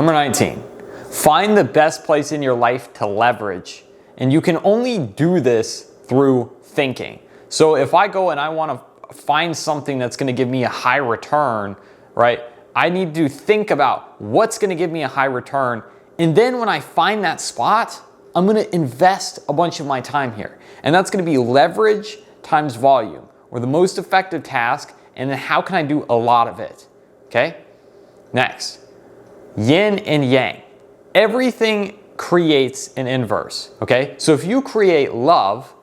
Number 19, find the best place in your life to leverage. And you can only do this through thinking. So if I go and I want to find something that's going to give me a high return, right? I need to think about what's going to give me a high return. And then when I find that spot, I'm going to invest a bunch of my time here. And that's going to be leverage times volume, or the most effective task, and then how can I do a lot of it? Okay? Next, yin and yang. Everything creates an inverse, okay? So if you create love,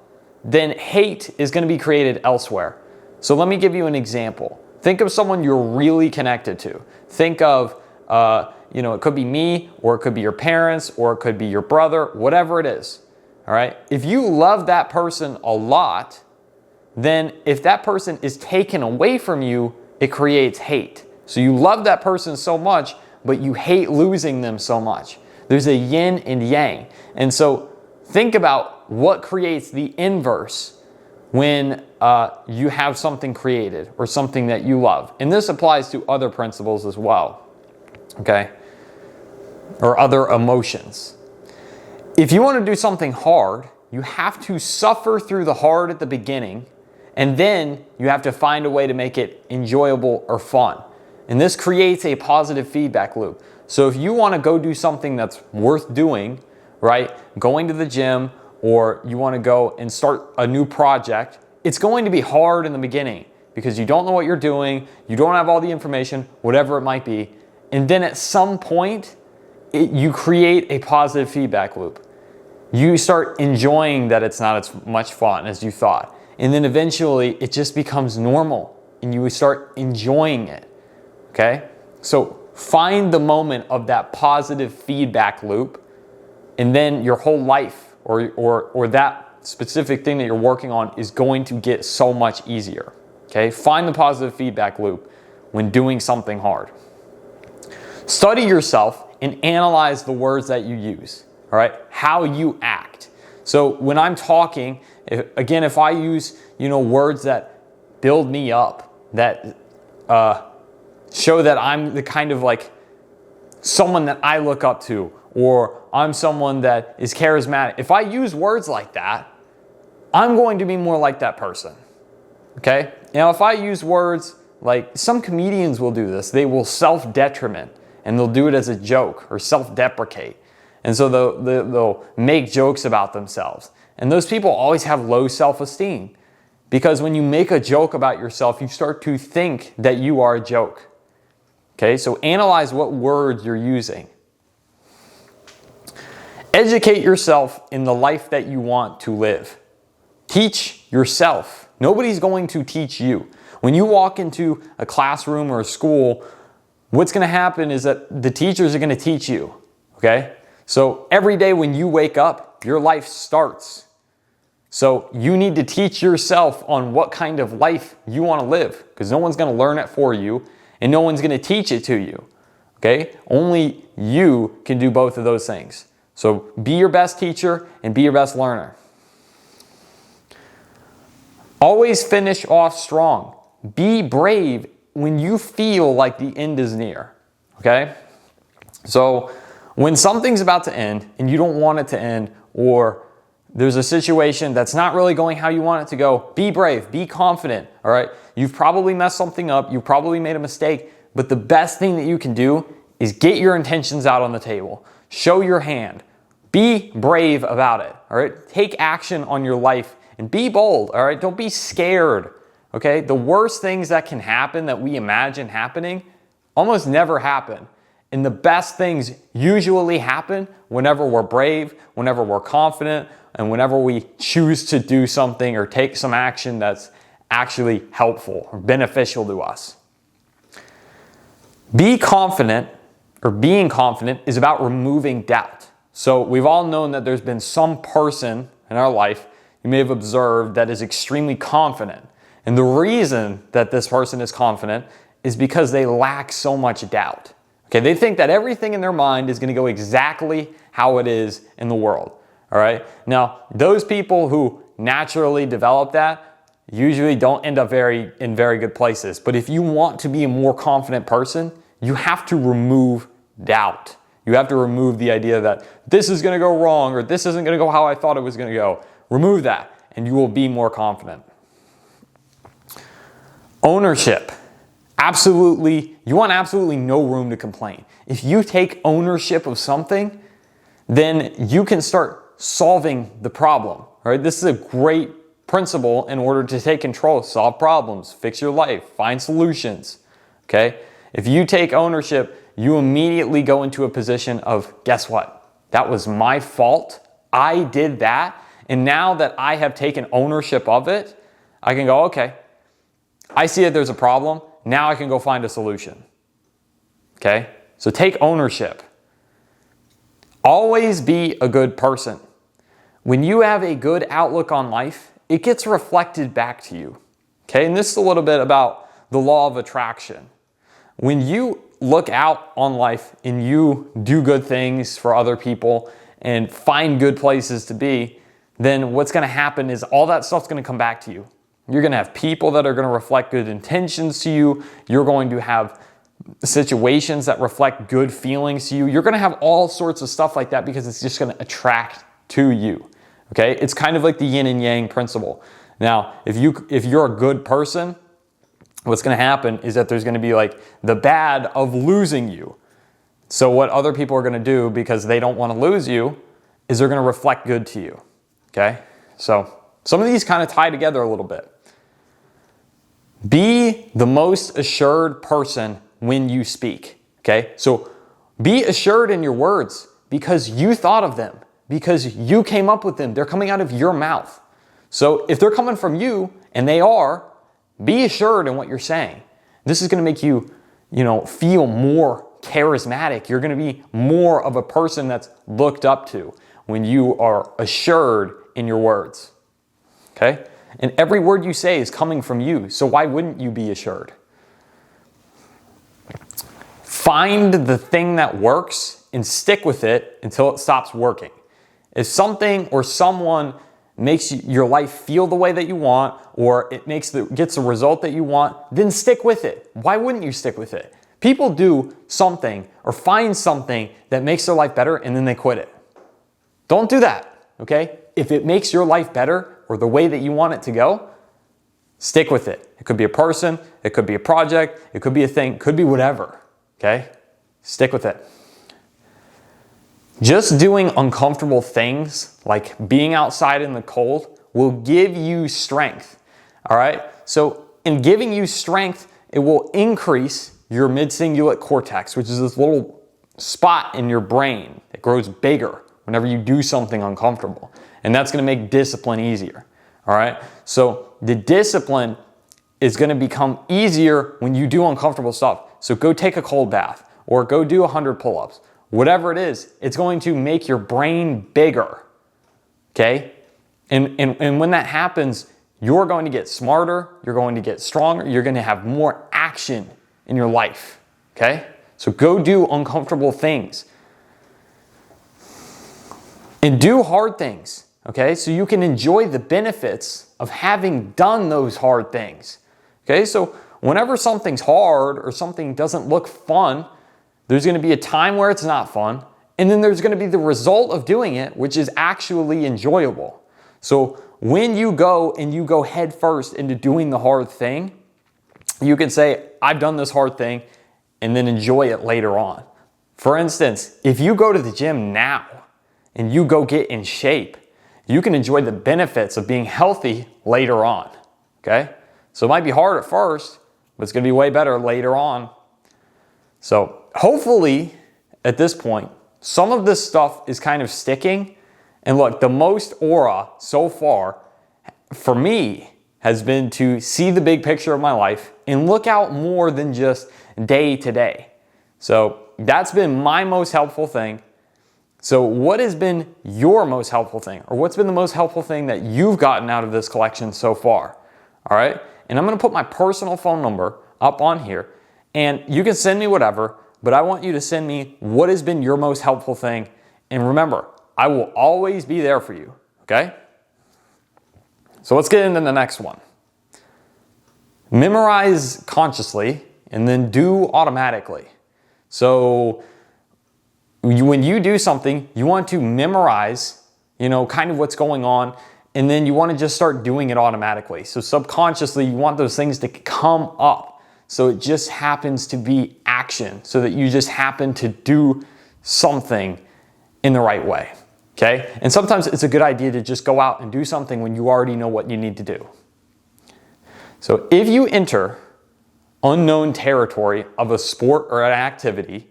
then hate is going to be created elsewhere. So let me give you an example. Think of someone you're really connected to. Think of, it could be me, or it could be your parents, or it could be your brother, whatever it is, all right? If you love that person a lot, then if that person is taken away from you, it creates hate. So you love that person so much, but you hate losing them so much. There's a yin and yang. And so think about what creates the inverse when you have something created or something that you love. And this applies to other principles as well, okay? Or other emotions. If you want to do something hard, you have to suffer through the hard at the beginning, and then you have to find a way to make it enjoyable or fun. And this creates a positive feedback loop. So if you want to go do something that's worth doing, right? Going to the gym, or you want to go and start a new project, it's going to be hard in the beginning because you don't know what you're doing, you don't have all the information, whatever it might be. And then at some point, you create a positive feedback loop. You start enjoying that it's not as much fun as you thought. And then eventually it just becomes normal and you start enjoying it. Okay? So find the moment of that positive feedback loop, and then your whole life or that specific thing that you're working on is going to get so much easier. Okay? Find the positive feedback loop when doing something hard. Study yourself and analyze the words that you use. All right? How you act. So when I'm talking, if I use, words that build me up, that show that I'm the kind of like someone that I look up to, or I'm someone that is charismatic. If I use words like that, I'm going to be more like that person. Okay? Now, if I use words like, some comedians will do this, they will self-detriment, and they'll do it as a joke or self-deprecate. And so they'll make jokes about themselves. And those people always have low self-esteem, because when you make a joke about yourself, you start to think that you are a joke. Okay, so analyze what words you're using. Educate yourself in the life that you want to live. Teach yourself. Nobody's going to teach you. When you walk into a classroom or a school, what's going to happen is that the teachers are going to teach you. Okay? So every day when you wake up, your life starts. So you need to teach yourself on what kind of life you want to live, because no one's going to learn it for you, and no one's going to teach it to you. Okay? Only you can do both of those things. So be your best teacher and be your best learner. Always finish off strong. Be brave when you feel like the end is near. Okay? So when something's about to end and you don't want it to end, or there's a situation that's not really going how you want it to go, be brave, be confident, all right? You've probably messed something up, you've probably made a mistake, but the best thing that you can do is get your intentions out on the table. Show your hand. Be brave about it, all right? Take action on your life and be bold, all right? Don't be scared, okay? The worst things that can happen that we imagine happening almost never happen. And the best things usually happen whenever we're brave, whenever we're confident, and whenever we choose to do something or take some action that's actually helpful or beneficial to us. Be confident, or being confident, is about removing doubt. So we've all known that there's been some person in our life you may have observed that is extremely confident. And the reason that this person is confident is because they lack so much doubt. Okay, they think that everything in their mind is going to go exactly how it is in the world. All right. Now, those people who naturally develop that usually don't end up in very good places. But if you want to be a more confident person, you have to remove doubt. You have to remove the idea that this is going to go wrong or this isn't going to go how I thought it was going to go. Remove that and you will be more confident. Ownership. Absolutely, you want absolutely no room to complain. If you take ownership of something, then you can start solving the problem, right? This is a great principle in order to take control, solve problems, fix your life, find solutions, okay? If you take ownership, you immediately go into a position of, guess what? That was my fault. I did that. And now that I have taken ownership of it, I can go, okay, I see that there's a problem. Now I can go find a solution. Okay? So take ownership. Always be a good person. When you have a good outlook on life, it gets reflected back to you. Okay? And this is a little bit about the law of attraction. When you look out on life and you do good things for other people and find good places to be, then what's going to happen is all that stuff's going to come back to you. You're going to have people that are going to reflect good intentions to you. You're going to have situations that reflect good feelings to you. You're going to have all sorts of stuff like that because it's just going to attract to you. Okay? It's kind of like the yin and yang principle. Now, if you're a good person, what's going to happen is that there's going to be like the bad of losing you. So what other people are going to do because they don't want to lose you is they're going to reflect good to you. Okay? So some of these kind of tie together a little bit. Be the most assured person when you speak. Okay? So be assured in your words because you thought of them, because you came up with them. They're coming out of your mouth. So if they're coming from you, and they are, be assured in what you're saying. This is going to make you, feel more charismatic. You're going to be more of a person that's looked up to when you are assured in your words. Okay? And every word you say is coming from you. So why wouldn't you be assured? Find the thing that works and stick with it until it stops working. If something or someone makes your life feel the way that you want, or it gets the result that you want, then stick with it. Why wouldn't you stick with it? People do something or find something that makes their life better and then they quit it. Don't do that, okay? If it makes your life better or the way that you want it to go, stick with it. It could be a person, it could be a project, it could be a thing, it could be whatever, okay? Stick with it. Just doing uncomfortable things, like being outside in the cold, will give you strength, all right? So in giving you strength, it will increase your mid-cingulate cortex, which is this little spot in your brain that grows bigger whenever you do something uncomfortable. And that's going to make discipline easier, all right? So the discipline is going to become easier when you do uncomfortable stuff. So go take a cold bath or go do 100 pull-ups. Whatever it is, it's going to make your brain bigger, okay? And when that happens, you're going to get smarter, you're going to get stronger, you're going to have more action in your life, okay? So go do uncomfortable things. And do hard things, okay? So you can enjoy the benefits of having done those hard things, okay? So whenever something's hard or something doesn't look fun, there's going to be a time where it's not fun, and then there's going to be the result of doing it, which is actually enjoyable. So when you go head first into doing the hard thing, you can say, I've done this hard thing, and then enjoy it later on. For instance, if you go to the gym now and you go get in shape, you can enjoy the benefits of being healthy later on, okay? So it might be hard at first, but it's going to be way better later on. So hopefully, at this point, some of this stuff is kind of sticking. And look, the most aura so far, for me, has been to see the big picture of my life and look out more than just day to day. So that's been my most helpful thing. So what has been your most helpful thing? Or what's been the most helpful thing that you've gotten out of this collection so far? All right? And I'm going to put my personal phone number up on here. And you can send me whatever, but I want you to send me what has been your most helpful thing. And remember, I will always be there for you, okay? So let's get into the next one. Memorize consciously and then do automatically. So when you do something, you want to memorize, kind of what's going on, and then you want to just start doing it automatically. So subconsciously, you want those things to come up. So it just happens to be action, so that you just happen to do something in the right way. Okay? And sometimes it's a good idea to just go out and do something when you already know what you need to do. So if you enter unknown territory of a sport or an activity,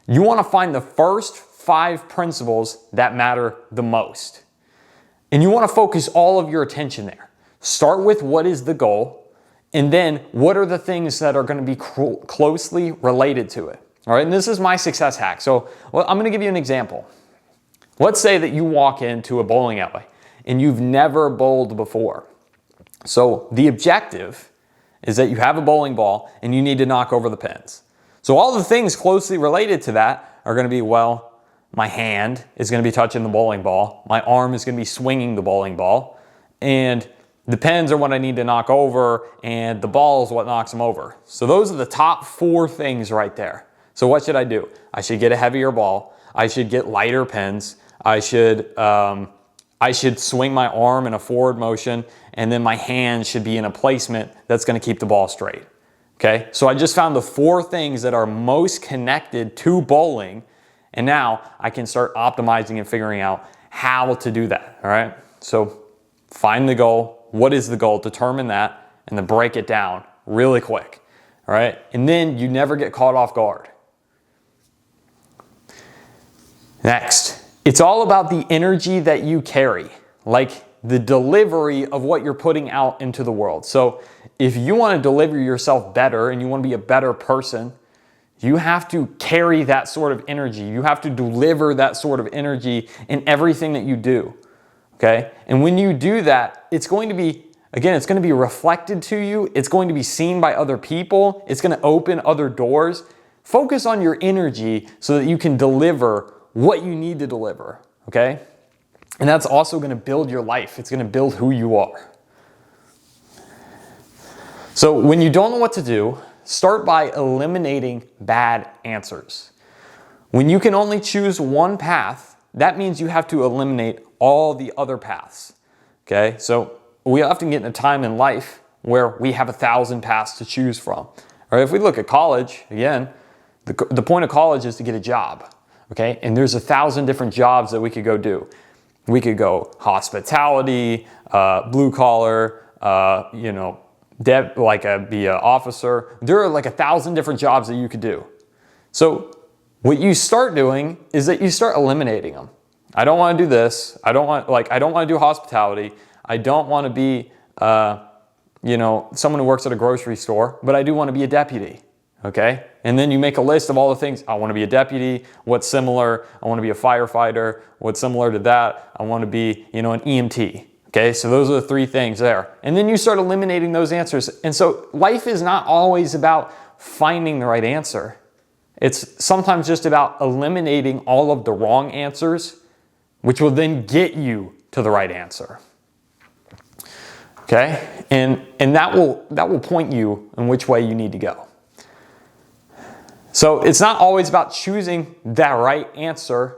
you want to find the first 5 principles that matter the most. And you want to focus all of your attention there. Start with what is the goal, and then what are the things that are going to be closely related to it. All right, and this is my success hack. So I'm going to give you an example. Let's say that you walk into a bowling alley and you've never bowled before. So the objective is that you have a bowling ball and you need to knock over the pins. So all the things closely related to that are going to be, well, my hand is going to be touching the bowling ball. My arm is going to be swinging the bowling ball. And the pins are what I need to knock over, and the ball is what knocks them over. So those are the top 4 things right there. So what should I do? I should get a heavier ball. I should get lighter pins. I should swing my arm in a forward motion, and then my hand should be in a placement that's going to keep the ball straight. Okay, so I just found the 4 things that are most connected to bowling, and now I can start optimizing and figuring out how to do that. All right, so find the goal. What is the goal? Determine that, and then break it down really quick. All right, and then you never get caught off guard. Next, it's all about the energy that you carry, like the delivery of what you're putting out into the world. So if you want to deliver yourself better and you want to be a better person, you have to carry that sort of energy. You have to deliver that sort of energy in everything that you do. Okay? And when you do that, it's going to be, again, it's going to be reflected to you. It's going to be seen by other people. It's going to open other doors. Focus on your energy so that you can deliver what you need to deliver. Okay? And that's also going to build your life. It's going to build who you are. So when you don't know what to do, start by eliminating bad answers. When you can only choose one path, that means you have to eliminate all the other paths. Okay? So we often get in a time in life where we have 1,000 paths to choose from. Or if we look at college, again, the point of college is to get a job. Okay? And there's 1,000 different jobs that we could go do. We could go hospitality, blue collar, be an officer. There are like 1,000 different jobs that you could do. So what you start doing is that you start eliminating them. I don't want to do this. I don't want to do hospitality. I don't want to be, someone who works at a grocery store, but I do want to be a deputy. Okay? And then you make a list of all the things. I want to be a deputy. What's similar? I want to be a firefighter. What's similar to that? I want to be, an EMT. Okay? So those are the 3 things there. And then you start eliminating those answers. And so life is not always about finding the right answer. It's sometimes just about eliminating all of the wrong answers, which will then get you to the right answer. Okay? And that will point you in which way you need to go. So it's not always about choosing that right answer.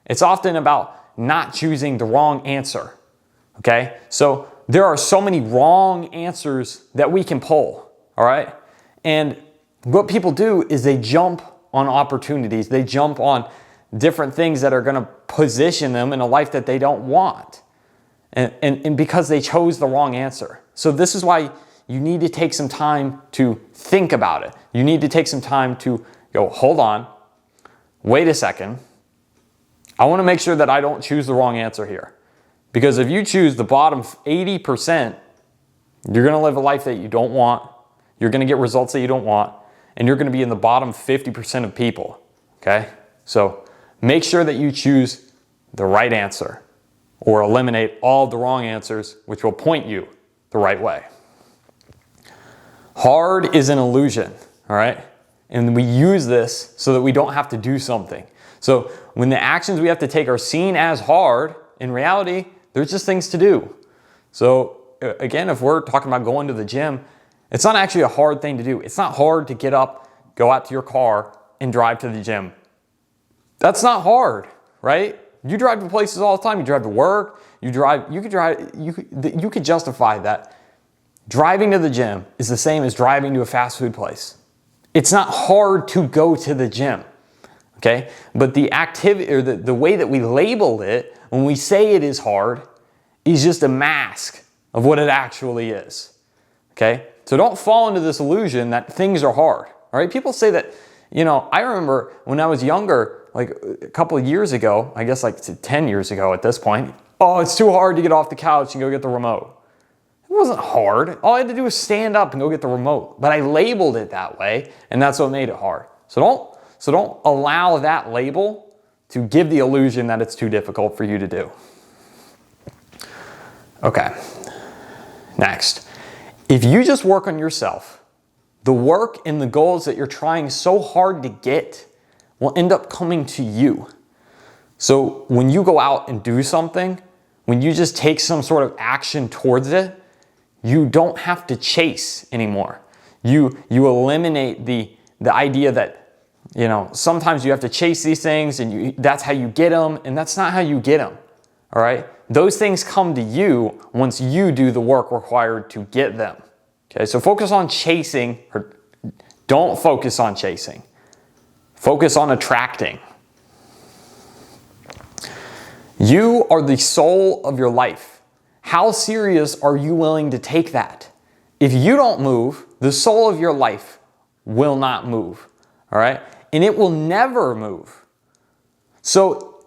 It's often about not choosing the wrong answer. Okay? So there are so many wrong answers that we can pull. All right? And what people do is they jump on opportunities. They jump on different things that are going to position them in a life that they don't want. And because they chose the wrong answer. So this is why you need to take some time to think about it. You need to take some time to go, hold on, wait a second. I want to make sure that I don't choose the wrong answer here. Because if you choose the bottom 80%, you're going to live a life that you don't want. You're going to get results that you don't want. And you're going to be in the bottom 50% of people. Okay? So make sure that you choose the right answer or eliminate all the wrong answers, which will point you the right way. Hard is an illusion. All right? And we use this so that we don't have to do something. So when the actions we have to take are seen as hard, in reality, there's just things to do. So again, if we're talking about going to the gym, it's not actually a hard thing to do. It's not hard to get up, go out to your car, and drive to the gym. That's not hard, right? You drive to places all the time. You drive to work. You could justify that driving to the gym is the same as driving to a fast food place. It's not hard to go to the gym, okay? But the activity or the way that we label it when we say it is hard is just a mask of what it actually is, okay? So don't fall into this illusion that things are hard, all right? People say that, I remember when I was younger, like a couple of years ago, I guess like 10 years ago at this point, oh, it's too hard to get off the couch and go get the remote. It wasn't hard. All I had to do was stand up and go get the remote. But I labeled it that way, and that's what made it hard. So don't allow that label to give the illusion that it's too difficult for you to do. Okay. Next. If you just work on yourself, the work and the goals that you're trying so hard to get will end up coming to you. So when you go out and do something, when you just take some sort of action towards it, you don't have to chase anymore. You eliminate the idea that, sometimes you have to chase these things and that's how you get them, and that's not how you get them, all right? Those things come to you once you do the work required to get them, okay? So focus on chasing, or don't focus on chasing. Focus on attracting. You are the soul of your life. How serious are you willing to take that? If you don't move, the soul of your life will not move, all right? And it will never move. So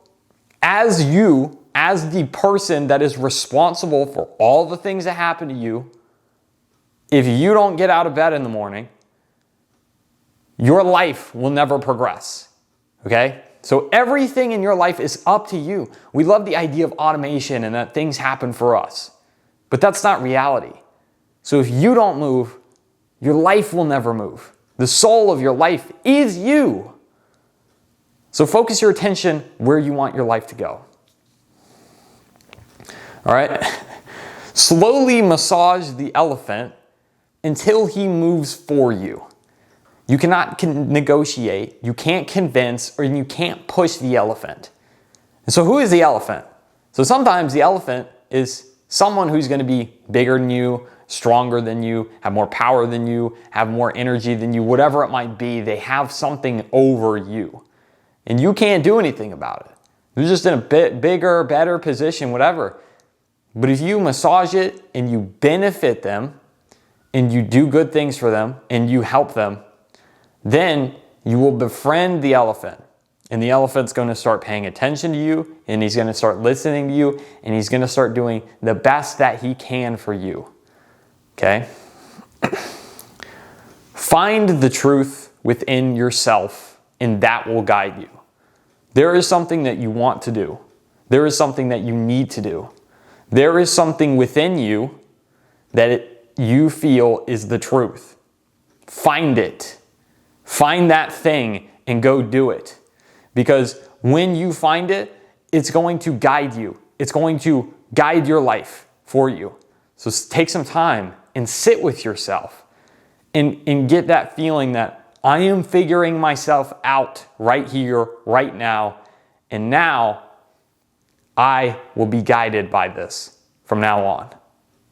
as the person that is responsible for all the things that happen to you, if you don't get out of bed in the morning, your life will never progress, okay? So everything in your life is up to you. We love the idea of automation and that things happen for us, but that's not reality. So if you don't move, your life will never move. The soul of your life is you. So focus your attention where you want your life to go. All right? Slowly massage the elephant until he moves for you. You cannot negotiate, you can't convince, or you can't push the elephant. And so who is the elephant? So sometimes the elephant is someone who's going to be bigger than you, stronger than you, have more power than you, have more energy than you, whatever it might be. They have something over you. And you can't do anything about it. They're just in a bit bigger, better position, whatever. But if you massage it and you benefit them, and you do good things for them, and you help them, then you will befriend the elephant. And the elephant's going to start paying attention to you, and he's going to start listening to you, and he's going to start doing the best that he can for you. Okay? Find the truth within yourself, and that will guide you. There is something that you want to do. There is something that you need to do. There is something within you that you feel is the truth. Find it. Find that thing and go do it. Because when you find it, it's going to guide you. It's going to guide your life for you. So take some time and sit with yourself and get that feeling that I am figuring myself out right here, right now, and now I will be guided by this from now on.